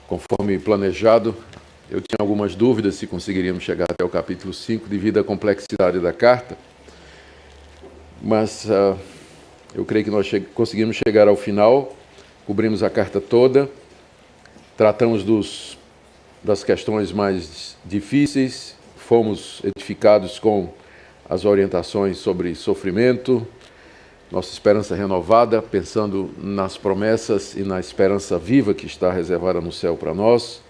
Conforme planejado, eu tinha algumas dúvidas se conseguiríamos chegar até o capítulo 5 devido à complexidade da carta, mas eu creio que nós conseguimos chegar ao final, cobrimos a carta toda, tratamos das questões mais difíceis, fomos edificados com as orientações sobre sofrimento, nossa esperança renovada, pensando nas promessas e na esperança viva que está reservada no céu para nós.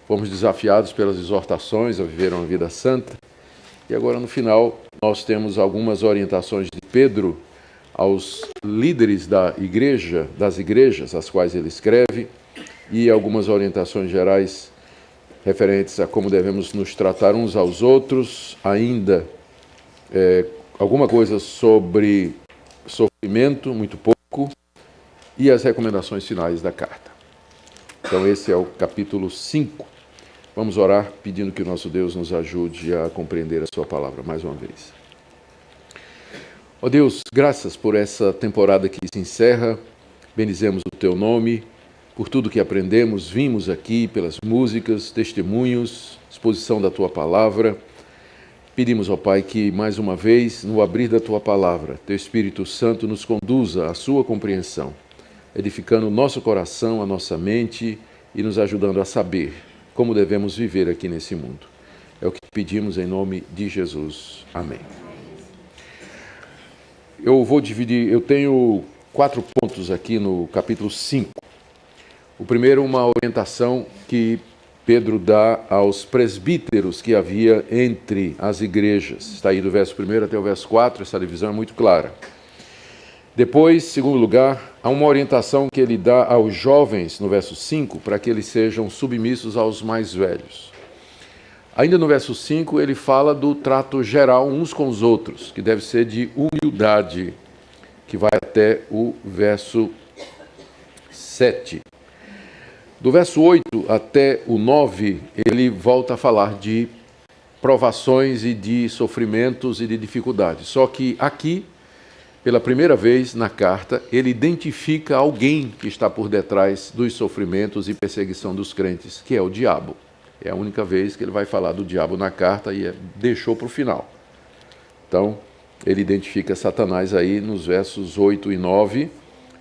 Fomos desafiados pelas exortações a viver uma vida santa. E agora, no final, nós temos algumas orientações de Pedro aos líderes das igrejas às quais ele escreve, e algumas orientações gerais referentes a como devemos nos tratar uns aos outros, ainda alguma coisa sobre sofrimento, muito pouco, e as recomendações finais da carta. Então esse é o capítulo 5. Vamos orar pedindo que o nosso Deus nos ajude a compreender a sua palavra mais uma vez. Ó Deus, graças por essa temporada que se encerra, bendizemos o teu nome, por tudo que aprendemos, vimos aqui pelas músicas, testemunhos, exposição da tua palavra. Pedimos, ó Pai, que mais uma vez, no abrir da tua palavra, teu Espírito Santo nos conduza à sua compreensão, edificando o nosso coração, a nossa mente e nos ajudando a saber como devemos viver aqui nesse mundo. É o que pedimos em nome de Jesus. Amém. Eu tenho 4 pontos aqui no capítulo 5. O primeiro, uma orientação que Pedro dá aos presbíteros que havia entre as igrejas. Está aí do verso 1 até o verso 4, essa divisão é muito clara. Depois, em segundo lugar, há uma orientação que ele dá aos jovens, no verso 5, para que eles sejam submissos aos mais velhos. Ainda no verso 5, ele fala do trato geral uns com os outros, que deve ser de humildade, que vai até o verso 7. Do verso 8 até o 9, ele volta a falar de provações e de sofrimentos e de dificuldades. Só que aqui, pela primeira vez na carta, ele identifica alguém que está por detrás dos sofrimentos e perseguição dos crentes, que é o diabo. É a única vez que ele vai falar do diabo na carta e deixou para o final. Então, ele identifica Satanás aí nos versos 8 e 9,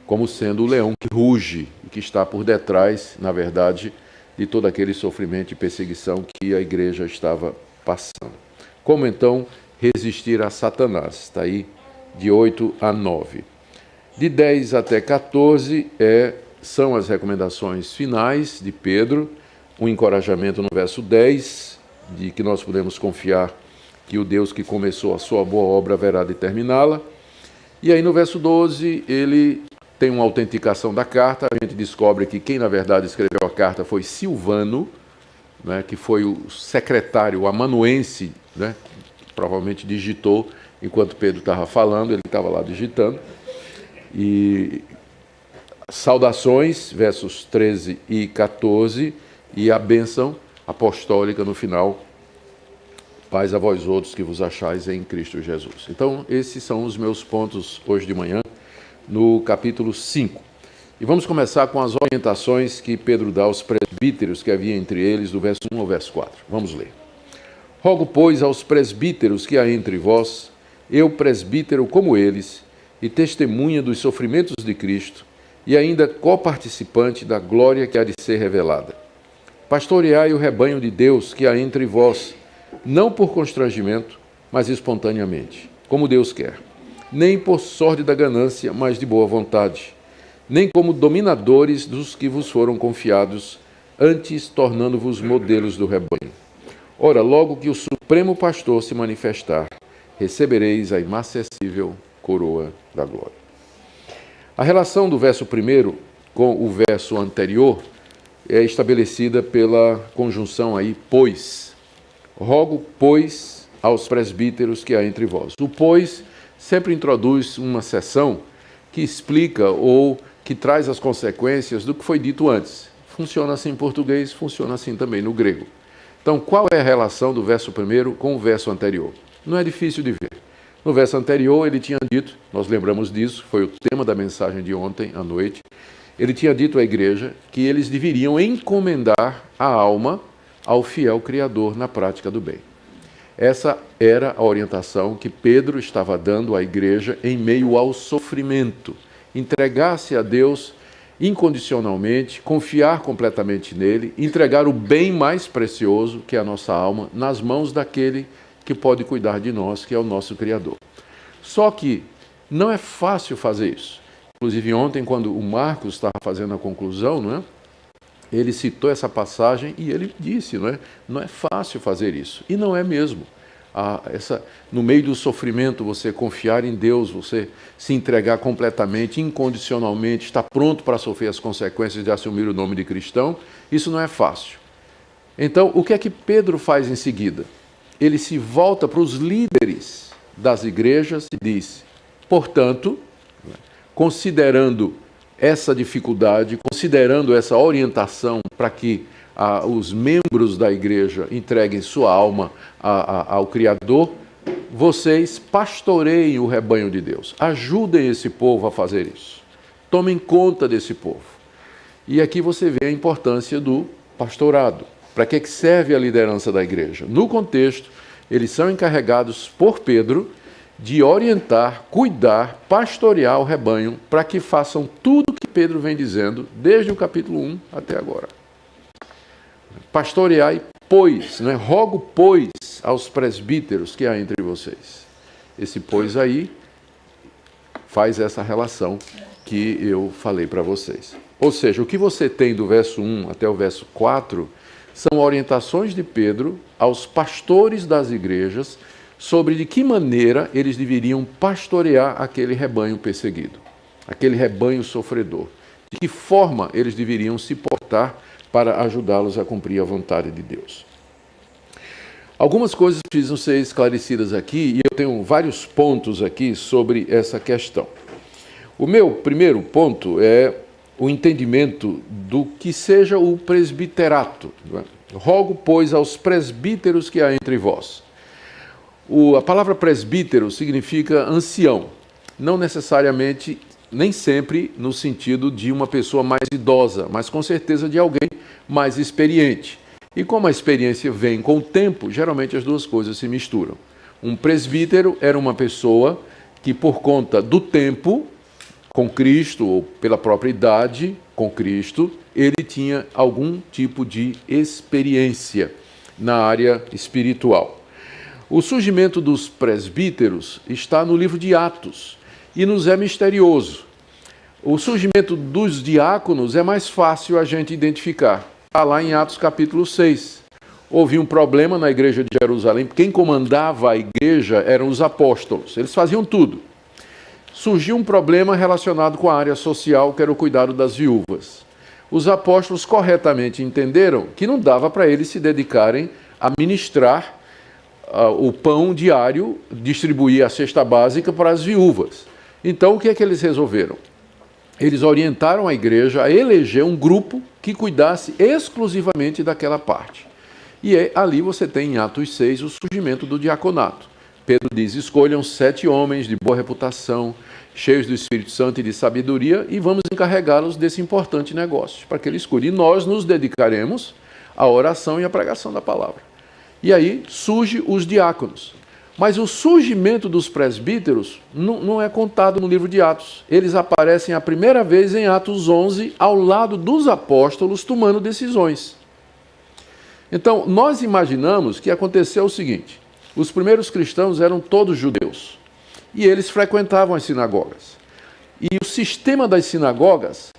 como sendo o leão que ruge e que está por detrás, na verdade, de todo aquele sofrimento e perseguição que a igreja estava passando. Como então resistir a Satanás? Está aí de 8 a 9. De 10 até 14 são as recomendações finais de Pedro, um encorajamento no verso 10, de que nós podemos confiar que o Deus que começou a sua boa obra haverá de terminá-la. E aí no verso 12 ele tem uma autenticação da carta, a gente descobre que quem na verdade escreveu a carta foi Silvano, né, que foi o secretário, o amanuense, né, que provavelmente digitou enquanto Pedro estava falando, ele estava lá digitando. E saudações, versos 13 e 14, e a bênção apostólica no final, paz a vós outros que vos achais em Cristo Jesus. Então, esses são os meus pontos hoje de manhã, no capítulo 5. E vamos começar com as orientações que Pedro dá aos presbíteros que havia entre eles, do verso 1 ao verso 4. Vamos ler. Rogo, pois, aos presbíteros que há entre vós, eu, presbítero como eles, e testemunha dos sofrimentos de Cristo, e ainda coparticipante da glória que há de ser revelada. Pastoreai o rebanho de Deus que há entre vós, não por constrangimento, mas espontaneamente, como Deus quer. Nem por sorte da ganância, mas de boa vontade, nem como dominadores dos que vos foram confiados, antes tornando-vos modelos do rebanho. Ora, logo que o Supremo Pastor se manifestar, recebereis a inacessível coroa da glória. A relação do verso 1 com o verso anterior é estabelecida pela conjunção aí, pois. Rogo, pois, aos presbíteros que há entre vós. O pois sempre introduz uma seção que explica ou que traz as consequências do que foi dito antes. Funciona assim em português, funciona assim também no grego. Então, qual é a relação do verso 1 com o verso anterior? Não é difícil de ver. No verso anterior, ele tinha dito, nós lembramos disso, foi o tema da mensagem de ontem à noite, ele tinha dito à igreja que eles deveriam encomendar a alma ao fiel Criador na prática do bem. Essa era a orientação que Pedro estava dando à igreja em meio ao sofrimento. Entregar-se a Deus incondicionalmente, confiar completamente nele, entregar o bem mais precioso, que é a nossa alma, nas mãos daquele que pode cuidar de nós, que é o nosso Criador. Só que não é fácil fazer isso. Inclusive ontem, quando o Marcos estava fazendo a conclusão, não é? Ele citou essa passagem e ele disse, não é fácil fazer isso. E não é mesmo. No meio do sofrimento, você confiar em Deus, você se entregar completamente, incondicionalmente, estar pronto para sofrer as consequências de assumir o nome de cristão, isso não é fácil. Então, o que é que Pedro faz em seguida? Ele se volta para os líderes das igrejas e diz, portanto, considerando essa dificuldade, considerando essa orientação para que os membros da igreja entreguem sua alma ao Criador, vocês pastoreiem o rebanho de Deus. Ajudem esse povo a fazer isso. Tomem conta desse povo. E aqui você vê a importância do pastorado. Para que serve a liderança da igreja? No contexto, eles são encarregados por Pedro de orientar, cuidar, pastorear o rebanho para que façam tudo que Pedro vem dizendo desde o capítulo 1 até agora. Pastoreai, pois, rogo, pois, aos presbíteros que há entre vocês. Esse pois aí faz essa relação que eu falei para vocês. Ou seja, o que você tem do verso 1 até o verso 4 são orientações de Pedro aos pastores das igrejas sobre de que maneira eles deveriam pastorear aquele rebanho perseguido, aquele rebanho sofredor, de que forma eles deveriam se portar para ajudá-los a cumprir a vontade de Deus. Algumas coisas precisam ser esclarecidas aqui, e eu tenho vários pontos aqui sobre essa questão. O meu primeiro ponto é o entendimento do que seja o presbiterato. Rogo, pois, aos presbíteros que há entre vós. A palavra presbítero significa ancião, não necessariamente, nem sempre no sentido de uma pessoa mais idosa, mas com certeza de alguém mais experiente. E como a experiência vem com o tempo, geralmente as duas coisas se misturam. Um presbítero era uma pessoa que, por conta do tempo com Cristo, ou pela própria idade com Cristo, ele tinha algum tipo de experiência na área espiritual. O surgimento dos presbíteros está no livro de Atos e nos é misterioso. O surgimento dos diáconos é mais fácil a gente identificar. Está lá em Atos capítulo 6. Houve um problema na igreja de Jerusalém. Quem comandava a igreja eram os apóstolos. Eles faziam tudo. Surgiu um problema relacionado com a área social, que era o cuidado das viúvas. Os apóstolos corretamente entenderam que não dava para eles se dedicarem a ministrar o pão diário, distribuir a cesta básica para as viúvas. Então, o que é que eles resolveram? Eles orientaram a igreja a eleger um grupo que cuidasse exclusivamente daquela parte. E ali você tem em Atos 6 o surgimento do diaconato. Pedro diz, escolham 7 homens de boa reputação, cheios do Espírito Santo e de sabedoria, e vamos encarregá-los desse importante negócio, para que eles cuidem. E nós nos dedicaremos à oração e à pregação da palavra. E aí surge os diáconos. Mas o surgimento dos presbíteros não é contado no livro de Atos. Eles aparecem a primeira vez em Atos 11, ao lado dos apóstolos, tomando decisões. Então, nós imaginamos que aconteceu o seguinte: os primeiros cristãos eram todos judeus, e eles frequentavam as sinagogas. E o sistema das sinagogas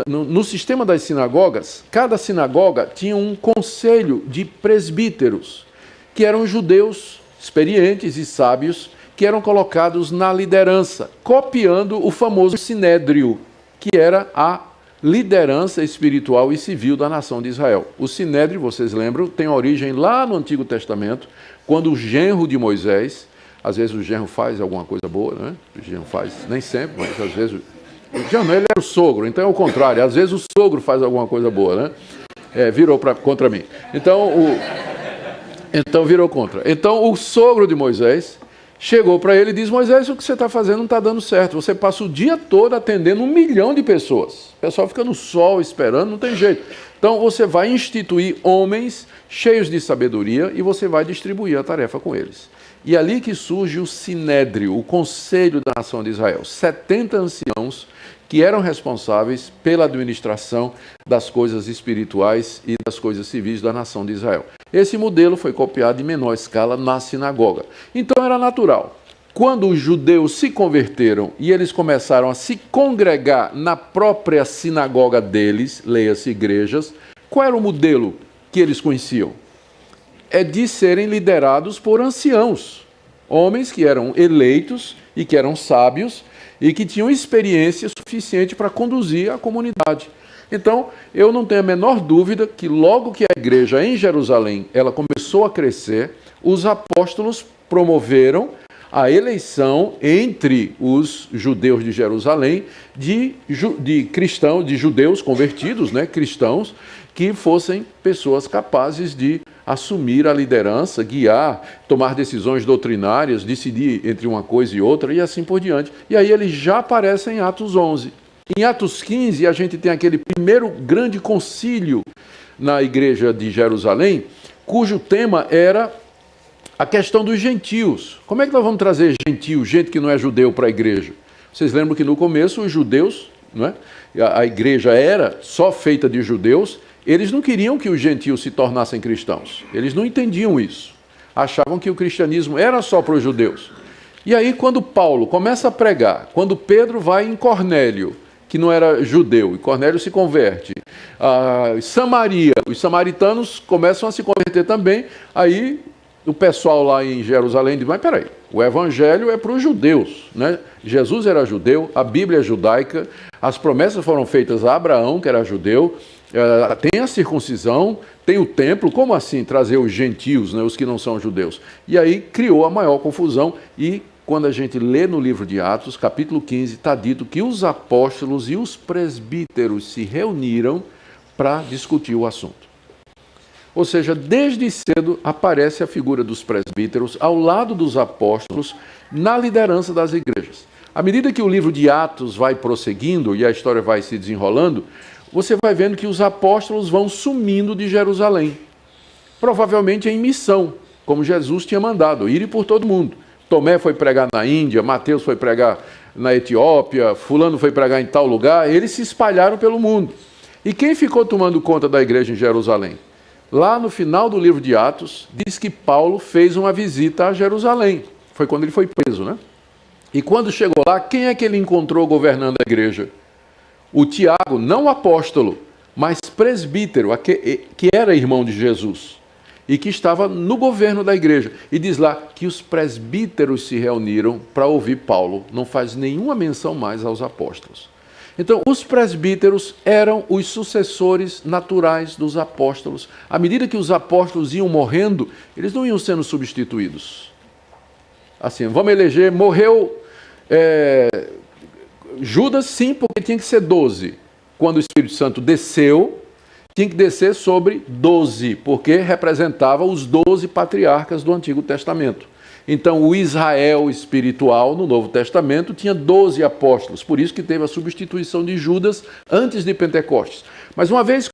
no sistema das sinagogas, cada sinagoga tinha um conselho de presbíteros, que eram judeus experientes e sábios, que eram colocados na liderança, copiando o famoso sinédrio, que era a liderança espiritual e civil da nação de Israel. O sinédrio, vocês lembram, tem origem lá no Antigo Testamento, quando o genro de Moisés, às vezes o genro faz alguma coisa boa, né? O genro faz, nem sempre, mas às vezes... ele era o sogro, então é o contrário. Às vezes o sogro faz alguma coisa boa, né? Virou contra mim. Então virou contra. Então o sogro de Moisés chegou para ele e disse: Moisés, o que você está fazendo não está dando certo. Você passa o dia todo atendendo 1 milhão de pessoas. O pessoal fica no sol esperando, não tem jeito. Então você vai instituir homens cheios de sabedoria e você vai distribuir a tarefa com eles. E ali que surge o Sinédrio, o Conselho da Nação de Israel. 70 anciãos que eram responsáveis pela administração das coisas espirituais e das coisas civis da nação de Israel. Esse modelo foi copiado em menor escala na sinagoga. Então era natural. Quando os judeus se converteram e eles começaram a se congregar na própria sinagoga deles, leia-se igrejas, qual era o modelo que eles conheciam? É de serem liderados por anciãos, homens que eram eleitos e que eram sábios e que tinham experiência suficiente para conduzir a comunidade. Então, eu não tenho a menor dúvida que logo que a igreja em Jerusalém ela começou a crescer, os apóstolos promoveram a eleição entre os judeus de Jerusalém de cristãos, de judeus convertidos, cristãos, que fossem pessoas capazes de assumir a liderança, guiar, tomar decisões doutrinárias, decidir entre uma coisa e outra e assim por diante. E aí ele já aparece em Atos 11. Em Atos 15, a gente tem aquele primeiro grande concílio na igreja de Jerusalém, cujo tema era a questão dos gentios. Como é que nós vamos trazer gentios, gente que não é judeu, para a igreja? Vocês lembram que no começo os judeus, a igreja era só feita de judeus, eles não queriam que os gentios se tornassem cristãos. Eles não entendiam isso. Achavam que o cristianismo era só para os judeus. E aí, quando Paulo começa a pregar, quando Pedro vai em Cornélio, que não era judeu, e Cornélio se converte, Samaria, os samaritanos começam a se converter também, aí o pessoal lá em Jerusalém diz: mas peraí, o evangelho é para os judeus, Jesus era judeu, a Bíblia é judaica, as promessas foram feitas a Abraão, que era judeu, tem a circuncisão, tem o templo, como assim trazer os gentios, os que não são judeus? E aí criou a maior confusão e quando a gente lê no livro de Atos, capítulo 15, está dito que os apóstolos e os presbíteros se reuniram para discutir o assunto. Ou seja, desde cedo aparece a figura dos presbíteros ao lado dos apóstolos na liderança das igrejas. À medida que o livro de Atos vai prosseguindo e a história vai se desenrolando, você vai vendo que os apóstolos vão sumindo de Jerusalém. Provavelmente em missão, como Jesus tinha mandado, ir por todo mundo. Tomé foi pregar na Índia, Mateus foi pregar na Etiópia, fulano foi pregar em tal lugar, eles se espalharam pelo mundo. E quem ficou tomando conta da igreja em Jerusalém? Lá no final do livro de Atos, diz que Paulo fez uma visita a Jerusalém. Foi quando ele foi preso, E quando chegou lá, quem é que ele encontrou governando a igreja? O Tiago, não apóstolo, mas presbítero, que era irmão de Jesus e que estava no governo da igreja. E diz lá que os presbíteros se reuniram para ouvir Paulo. Não faz nenhuma menção mais aos apóstolos. Então, os presbíteros eram os sucessores naturais dos apóstolos. À medida que os apóstolos iam morrendo, eles não iam sendo substituídos. Assim, vamos eleger, morreu Judas, sim, porque tinha que ser 12. Quando o Espírito Santo desceu, tinha que descer sobre 12, porque representava os 12 patriarcas do Antigo Testamento. Então, o Israel espiritual, no Novo Testamento, tinha 12 apóstolos, por isso que teve a substituição de Judas antes de Pentecostes. Mas uma vez